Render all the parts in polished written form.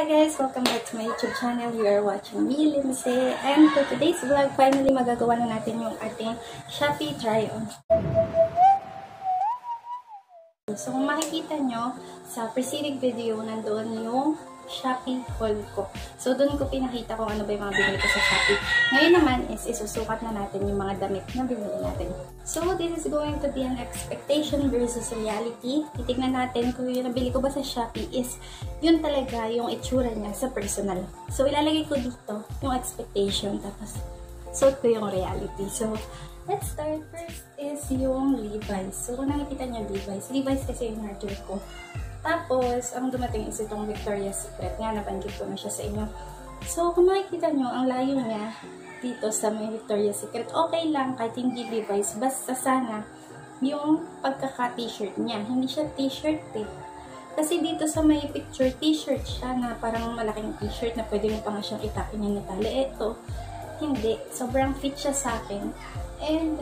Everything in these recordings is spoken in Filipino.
Hi guys! Welcome back to my YouTube channel. You are watching me, Lindsay. And for today's vlog, finally magagawa na natin yung ating Shopee try-on. So kung makikita nyo, sa preceding video, nandoon yung Shopee haul ko. So doon ko pinakita kung ano ba yung mga binili ko sa Shopee. Ngayon naman is isusukat na natin yung mga damit na binili natin. So this is going to be an expectation versus reality. Titignan natin kung yung nabili ko ba sa Shopee is yun talaga yung itsura niya sa personal. So ilalagay ko dito yung expectation tapos suot ko yung reality. So let's start. First is yung Levi's. So kung nakikita niyo Levi's kasi yung order ko. Tapos, ang dumating is itong Victoria's Secret. Nga, nabanggit ko na siya sa inyo. So, kung makikita nyo, ang layo niya dito sa may Victoria's Secret, okay lang kahit hindi Levi's. Basta sana yung pagkaka-t-shirt niya. Hindi siya t-shirt eh. Kasi dito sa may picture, t-shirt siya na parang malaking t-shirt na pwede mo pa nga siyang itapin yung natali. Ito, hindi. Sobrang fit siya sa akin. And,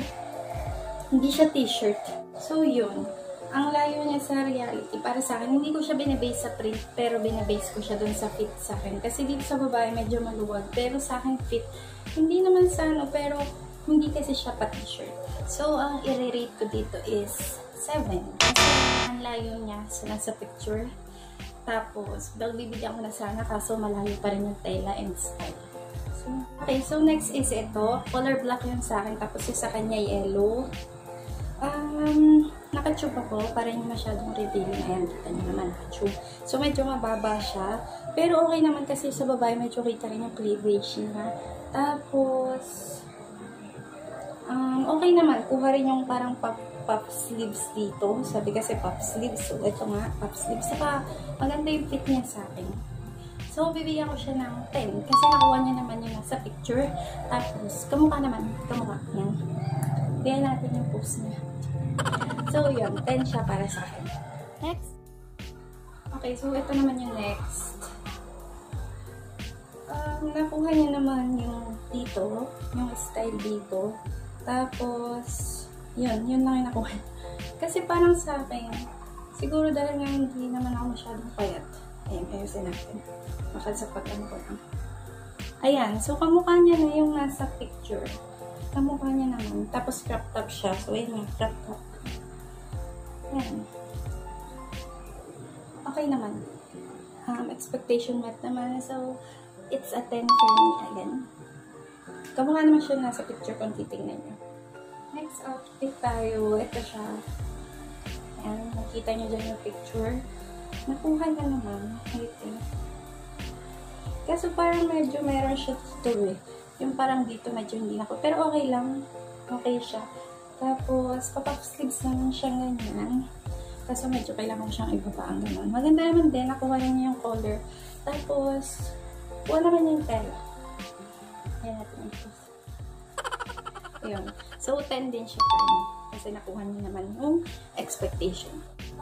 hindi siya t-shirt. So, yun. Ang layo niya sa reality, para sa akin, hindi ko siya binabase sa print, pero binabase ko siya dun sa fit sa akin. Kasi dito sa babae, medyo maluwag, pero sa akin fit. Hindi naman sa ano, pero hindi kasi siya pa t-shirt. So, ang i-rate ko dito is 7. Kasi ang layo niya sa nasa picture. Tapos, bibigyan ko na sana, kaso malayo pa rin yung tela and style. So, okay, so next is ito. Color black yun sa akin, tapos yung sa kanya yellow. Naka-tube ako para hindi masyadong revealing. Ayan, kita nyo naman, naka-tube. So, medyo mababa siya. Pero okay naman kasi sa babae, medyo kita rin yung cleavage niya. Tapos, okay naman. Kuha rin yung parang puff sleeves dito. Sabi kasi puff sleeves. So, ito nga, puff sleeves. Saka, maganda yung fit niya sa akin. So, bibigyan ko siya ng 10. Kasi nakuha niya naman yun sa picture. Tapos, kamukha naman. Kamukha. Yan. Tignan natin yung pose niya. So, yun. 10 siya para sa akin. Next. Okay, so ito naman yung next. Nakuha niya naman yung dito. Yung style dito. Tapos, yun lang yung nakuha. Kasi parang sa akin, siguro dahil nga hindi naman ako masyadong payat. Ayan, ayusin natin. Baka sa pag-ano ko lang. Ayan, so kamukha niya na yung nasa picture. Kamukha niya naman. Tapos crop top siya. So, ayun yung crop top. Ayan. Okay naman. Expectation met naman. So, it's a 10 for me again. Kamukha naman siya nasa picture kung titignan niyo. Next outfit tayo. Ito siya. Ayan. Nakita niyo dyan yung picture. Nakuha niya naman. Ito. Kaso parang medyo meron siya dito eh. Yung parang dito medyo hindi na ko. Pero okay lang. Okay siya. Tapos, pa-puff sleeves naman siya ganyan. Kaso medyo kailangan siyang ibaba ang gano'n. Maganda naman din. Nakuha niya yung color. Tapos, kuha naman yung tela. Ayan natin yung piece. Ayun. So, 10 din siya for me. Kasi nakuha niya naman yung expectation.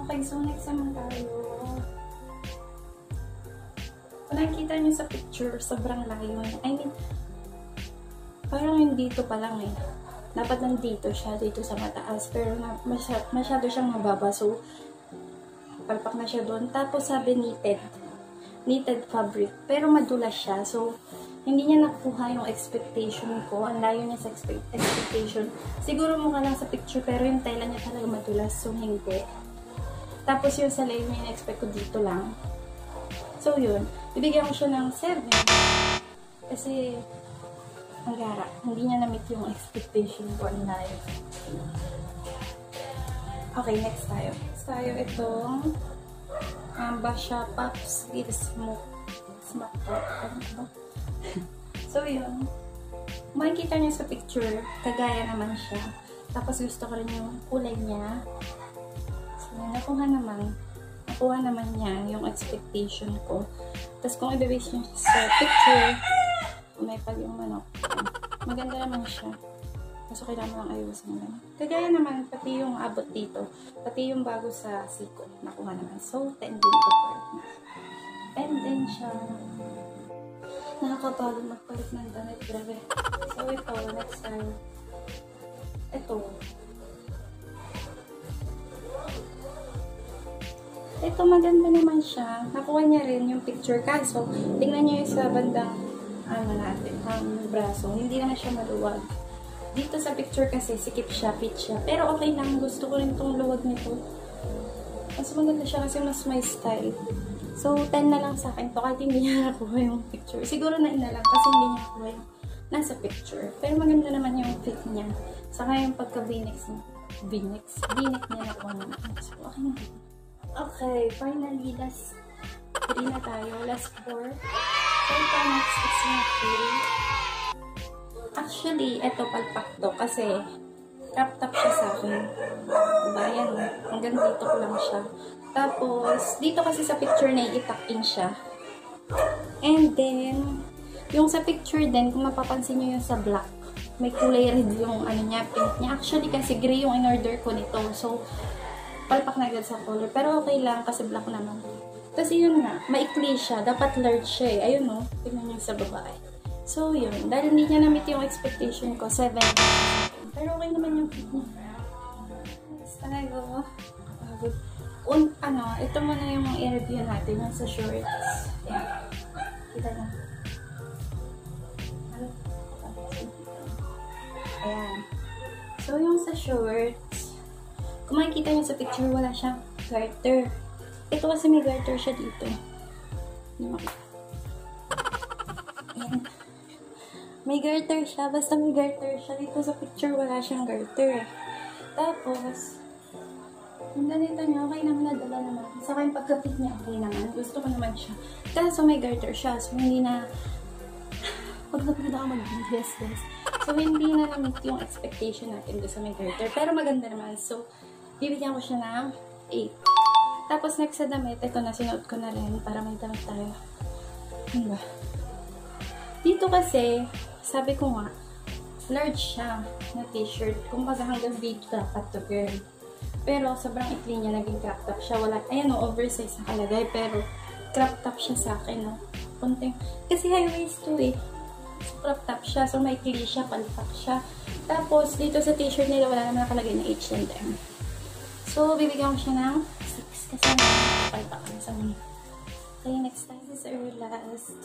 Okay, so next naman tayo. Kung nakikita niyo sa picture, sobrang layo. I mean, parang yung dito pa lang eh. Dapat nandito siya, dito sa mataas. Pero masyado siyang mababa. So, palpak na siya doon. Tapos sabi knitted. Knitted fabric. Pero madulas siya. So, hindi niya nakuha yung expectation ko. Ang layo niya sa expectation. Siguro mukha lang sa picture. Pero yung tela niya talaga madulas. So, hindi. Tapos yung sa layo niya na-expect ko dito lang. So, yun. Bibigyan ko siya ng 7. Kasi, ang gara. Hindi niya na-meet yung expectation ko on live. Okay, next tayo. Next tayo itong Basha Puff Sleeves Smoke Top. Ano ba? So, yun. Makikita niyo sa picture, kagaya naman siya. Tapos gusto ko rin yung kulay niya. So, nakuha naman niya yung expectation ko. Tapos kung i-base niyo sa picture, may pag yung manok. Maganda naman siya. Kaso kailangan lang ayusin lang. Kagaya naman, pati yung abot dito. Pati yung bago sa siko. Nakuha naman. So, 10 din to for me. 10 din siya. Nakakapagod magpalit ng damit. Grabe. So, ito. Next time. Ito. Ito, maganda naman siya. Nakuha niya rin yung picture. Kaso, tingnan niyo yung sa bandang, ang braso. Hindi naman siya maluwag. Dito sa picture kasi, sikip siya, fit siya. Pero okay lang. Gusto ko rin itong luwag nito. Mas maganda siya kasi mas may style. So, 10 na lang sa akin to. Kahit hindi niya nakuha yung picture. Siguro 9 na lang kasi hindi niya nakuha yung nasa picture. Pero maganda naman yung fit niya. Saka yung pagka-v-neck niya nakuha naman. So, okay na. Okay, finally, last 3 na tayo. Last 4. So, ito next is yung 3. Actually, ito palpak to kasi crop top siya sa akin. Diba? Yan. Hanggang dito ko lang siya. Tapos, dito kasi sa picture na i-tuck in siya. And then, yung sa picture din, kung mapapansin nyo yung sa black, may kulay red yung ano niya, pink niya. Actually, kasi gray yung in-order ko nito. So, palpak na agad sa color. Pero okay lang kasi black naman. Kasi yun nga, maikli siya. Dapat large siya eh. Ayun no, tingnan niyo sa babae. So yun, dahil hindi niya na-meet yung expectation ko, 7. Pero okay naman yung fit niya. Next tayo. Ito muna yung i-review natin yung sa shorts. Ayan. Kita na. Ayan. So yung sa shorts, kung makikita niyo sa picture, wala siyang garter. Ito kasi may garter siya dito. Ayan. May garter siya. Basta may garter siya. Dito sa picture, wala siyang garter. Tapos, yung ganito niya, okay naman, nadala naman. Saka yung pagkapit niya, okay naman. Gusto ko naman siya. Kaso may garter siya. So, hindi na... Pagkapit ako mag-dress. So, hindi na na-meet yung expectation natin doon sa may garter. Pero maganda naman. So, bibigyan ko siya ng 8. Tapos, next sa damit, ito na, sinuot ko na rin para may damit tayo. Ano ba? Dito kasi, sabi ko nga, large siya na t-shirt. Kumbaga hanggang dito dapat to, girl. Pero, sobrang ikli niya, naging crop top siya. Wala, ayan o, oversize na kalagay. Pero, crop top siya sa akin, no? Punting. Kasi high waist to eh. Crop top siya. So, may ikli siya, palpak siya. Tapos, dito sa t-shirt nila, wala naman nakalagay na H&M. So, bibigyan ko siya ng 6 kasi palpak sa mga. Okay, next time is our last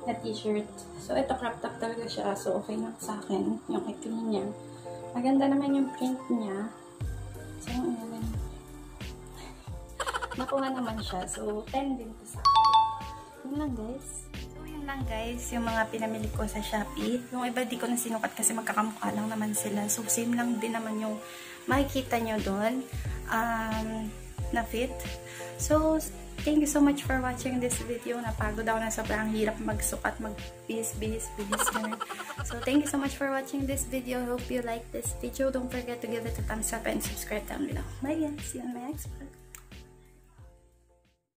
na t-shirt. So, ito crop top talaga siya. So, okay lang sa akin. Yung ikli niya. Maganda naman yung print niya. So, nakuha naman siya. So, 10 din ko sa akin. Yun lang, guys. So, yun lang, guys. Yung mga pinamili ko sa Shopee. Yung iba di ko na sinukat kasi magkakamukha lang naman sila. So, same lang din naman yung makikita nyo doon na fit. So, thank you so much for watching this video. Napagod ako na sobrang hirap magsukat, mag-bihis. So, thank you so much for watching this video. Hope you like this video. Don't forget to give it a thumbs up and subscribe down below. Bye guys. See you in my next vlog.